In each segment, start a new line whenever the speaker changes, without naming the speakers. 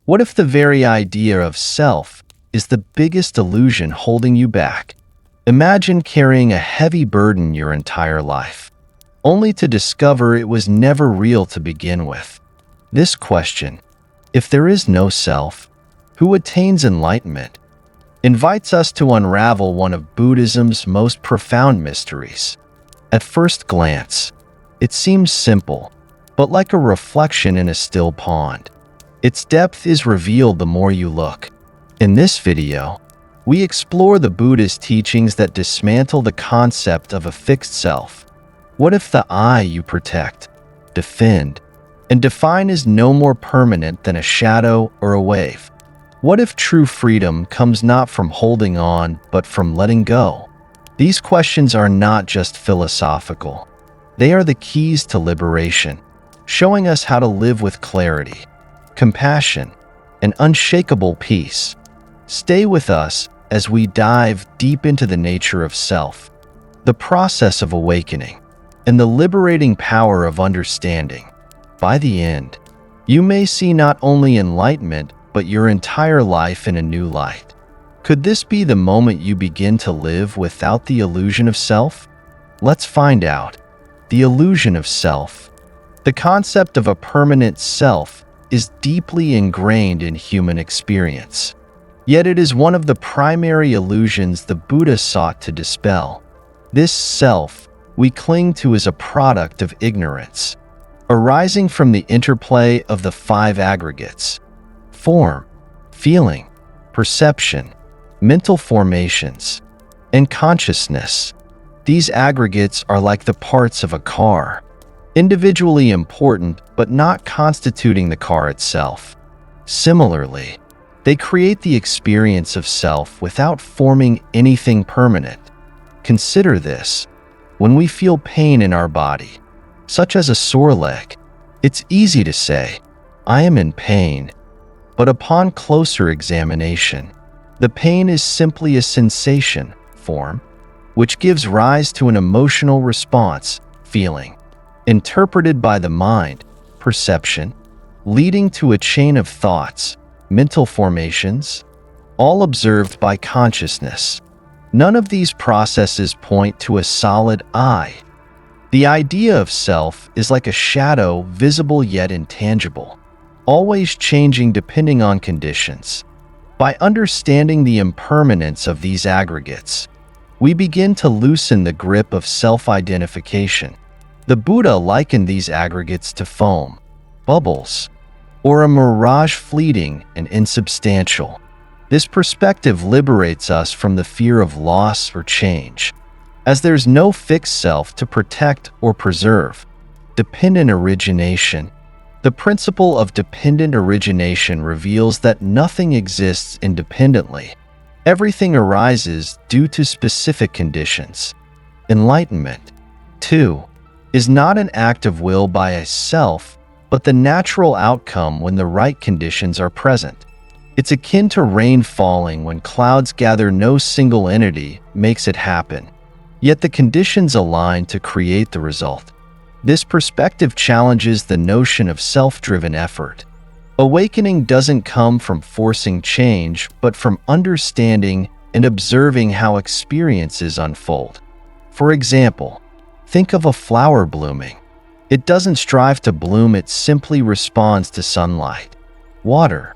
What if the very idea of self is the biggest illusion holding you back? Imagine carrying a heavy burden your entire life, only to discover it was never real to begin with. This question, if there is no self, who attains enlightenment, invites us to unravel one of Buddhism's most profound mysteries. At first glance, it seems simple, but like a reflection in a still pond. Its depth is revealed the more you look. In this video, we explore the Buddhist teachings that dismantle the concept of a fixed self. What if the I you protect, defend, and define is no more permanent than a shadow or a wave? What if true freedom comes not from holding on, but from letting go? These questions are not just philosophical. They are the keys to liberation, showing us how to live with clarity, compassion, and unshakable peace. Stay with us as we dive deep into the nature of self, the process of awakening, and the liberating power of understanding. By the end, you may see not only enlightenment, but your entire life in a new light. Could this be the moment you begin to live without the illusion of self? Let's find out. The illusion of self. The concept of a permanent self is deeply ingrained in human experience. Yet it is one of the primary illusions the Buddha sought to dispel. This self we cling to is a product of ignorance, arising from the interplay of the five aggregates: form, feeling, perception, mental formations, and consciousness. These aggregates are like the parts of a car, individually important but not constituting the car itself. Similarly, they create the experience of self without forming anything permanent. Consider this. When we feel pain in our body, such as a sore leg, it's easy to say, "I am in pain." But upon closer examination, the pain is simply a sensation, form, which gives rise to an emotional response, feeling, interpreted by the mind, perception, leading to a chain of thoughts, mental formations, all observed by consciousness. None of these processes point to a solid I. The idea of self is like a shadow, visible yet intangible, always changing depending on conditions. By understanding the impermanence of these aggregates, we begin to loosen the grip of self-identification. The Buddha likened these aggregates to foam, bubbles, or a mirage, fleeting and insubstantial. This perspective liberates us from the fear of loss or change, as there's no fixed self to protect or preserve. Dependent origination. The principle of dependent origination reveals that nothing exists independently. Everything arises due to specific conditions. Enlightenment, too, is not an act of will by a self, but the natural outcome when the right conditions are present. It's akin to rain falling when clouds gather. No single entity makes it happen, yet the conditions align to create the result. This perspective challenges the notion of self-driven effort. Awakening doesn't come from forcing change, but from understanding and observing how experiences unfold. For example, think of a flower blooming. It doesn't strive to bloom, it simply responds to sunlight, water,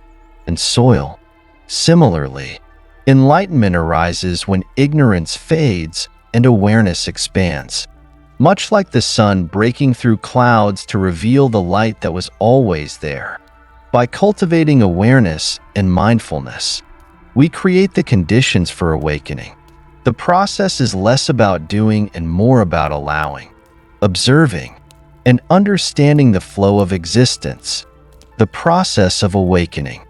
and soil. Similarly, enlightenment arises when ignorance fades and awareness expands. Much like the sun breaking through clouds to reveal the light that was always there. By cultivating awareness and mindfulness, we create the conditions for awakening. The process is less about doing and more about allowing, observing, and understanding the flow of existence. The process of awakening.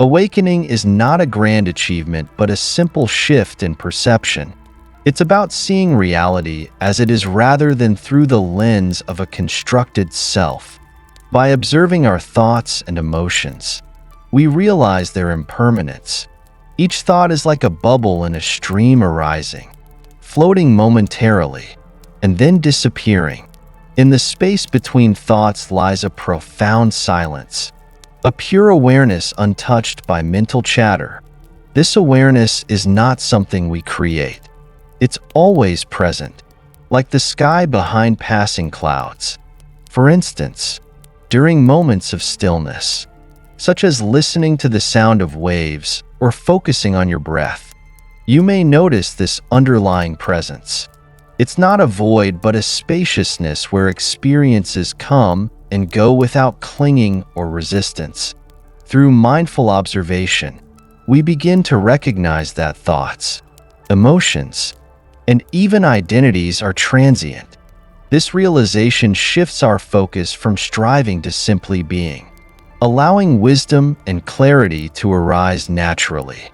Awakening is not a grand achievement, but a simple shift in perception. It's about seeing reality as it is rather than through the lens of a constructed self. By observing our thoughts and emotions, we realize their impermanence. Each thought is like a bubble in a stream, arising, floating momentarily, and then disappearing. In the space between thoughts lies a profound silence, a pure awareness untouched by mental chatter. This awareness is not something we create. It's always present, like the sky behind passing clouds. For instance, during moments of stillness, such as listening to the sound of waves or focusing on your breath, you may notice this underlying presence. It's not a void, but a spaciousness where experiences come and go without clinging or resistance. Through mindful observation, we begin to recognize that thoughts, emotions, and even identities are transient. This realization shifts our focus from striving to simply being, allowing wisdom and clarity to arise naturally.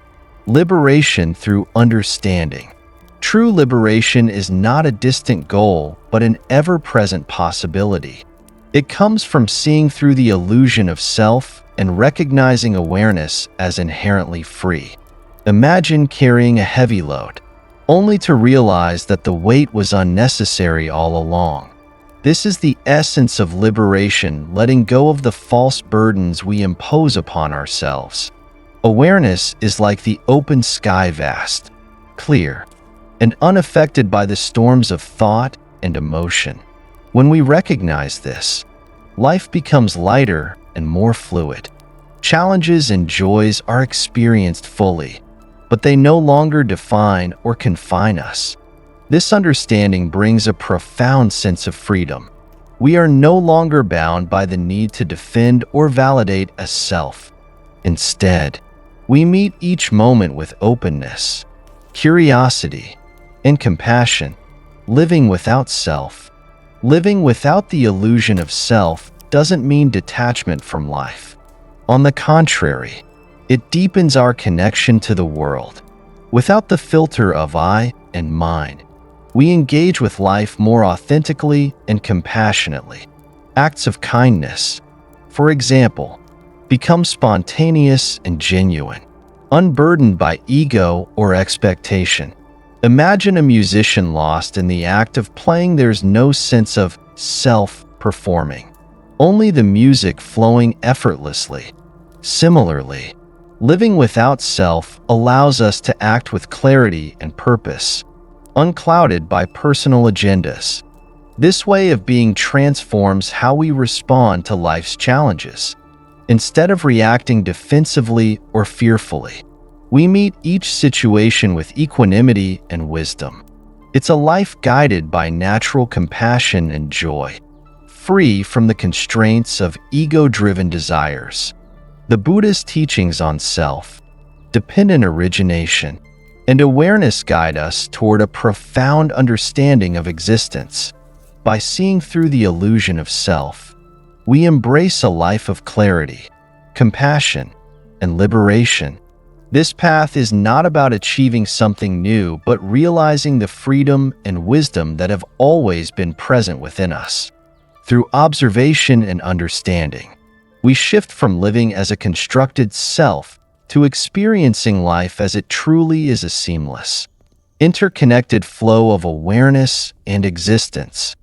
Liberation through understanding. True liberation is not a distant goal, but an ever-present possibility. It comes from seeing through the illusion of self and recognizing awareness as inherently free. Imagine carrying a heavy load, only to realize that the weight was unnecessary all along. This is the essence of liberation, letting go of the false burdens we impose upon ourselves. Awareness is like the open sky, vast, clear, and unaffected by the storms of thought and emotion. When we recognize this, life becomes lighter and more fluid. Challenges and joys are experienced fully, but they no longer define or confine us. This understanding brings a profound sense of freedom. We are no longer bound by the need to defend or validate a self. Instead, we meet each moment with openness, curiosity, and compassion. Living without self. Living without the illusion of self doesn't mean detachment from life. On the contrary, it deepens our connection to the world. Without the filter of I and mine, we engage with life more authentically and compassionately. Acts of kindness, for example, become spontaneous and genuine, unburdened by ego or expectation. Imagine a musician lost in the act of playing. There's no sense of self performing, only the music flowing effortlessly. Similarly, living without self allows us to act with clarity and purpose, unclouded by personal agendas. This way of being transforms how we respond to life's challenges. Instead of reacting defensively or fearfully, we meet each situation with equanimity and wisdom. It's a life guided by natural compassion and joy, free from the constraints of ego-driven desires. The Buddhist teachings on self, dependent origination, and awareness guide us toward a profound understanding of existence. By seeing through the illusion of self, we embrace a life of clarity, compassion, and liberation. This path is not about achieving something new, but realizing the freedom and wisdom that have always been present within us. Through observation and understanding, we shift from living as a constructed self to experiencing life as it truly is, a seamless, interconnected flow of awareness and existence.